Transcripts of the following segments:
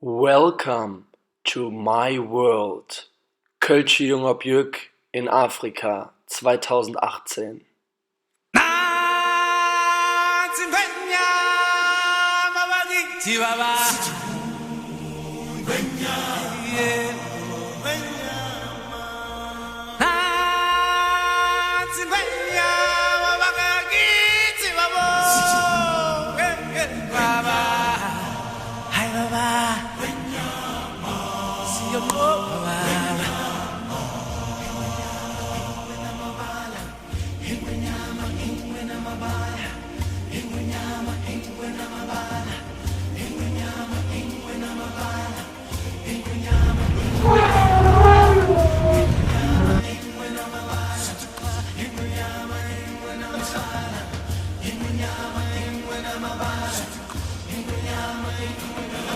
Welcome to my world. Kölsche Junger Björk in Afrika 2018.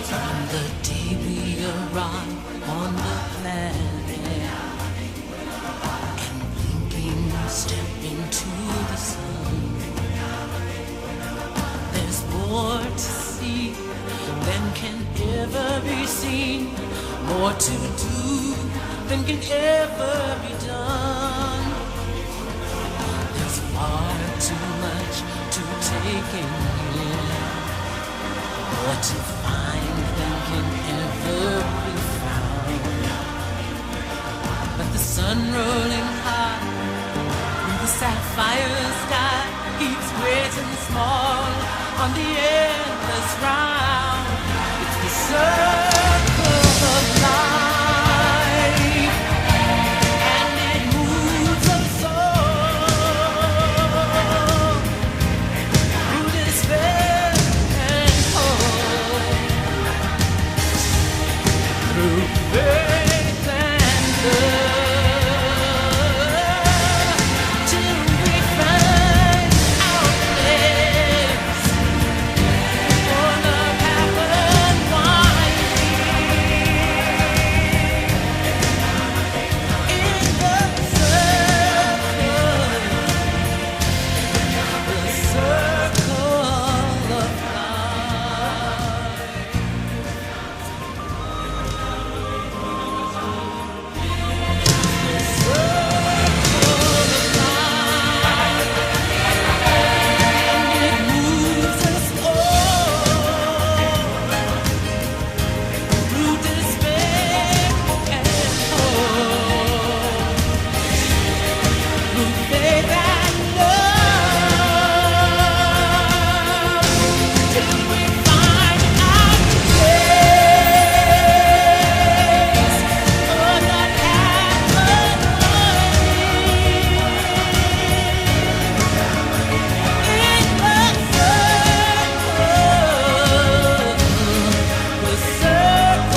From the day we arrive on the planet and blinking step into the sun, there's more to see than can ever be seen, more to do than can ever be done. There's far too much to take in here, more to find than can ever be found. But the sun rolling high through the sapphire sky keeps great and small on the endless round. It's the circle of life, and it moves us all through despair and hope, through faith and love, till we find our place on the path unwinding in the circle of life. It moves us all through despair and hope, through faith and love, till we find our place on the path unwinding in the circle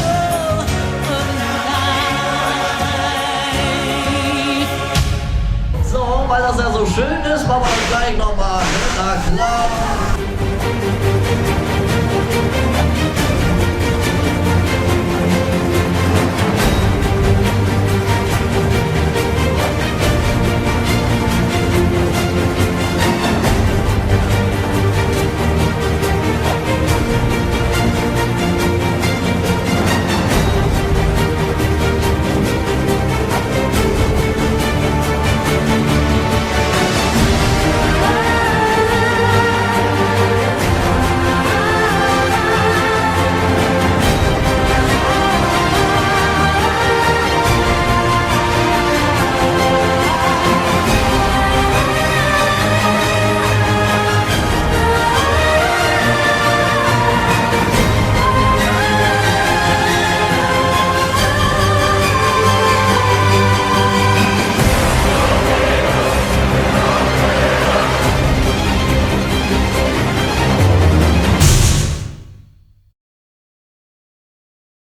of life. So, weil das ja so schön ist, machen wir das gleich nochmal. Na klar.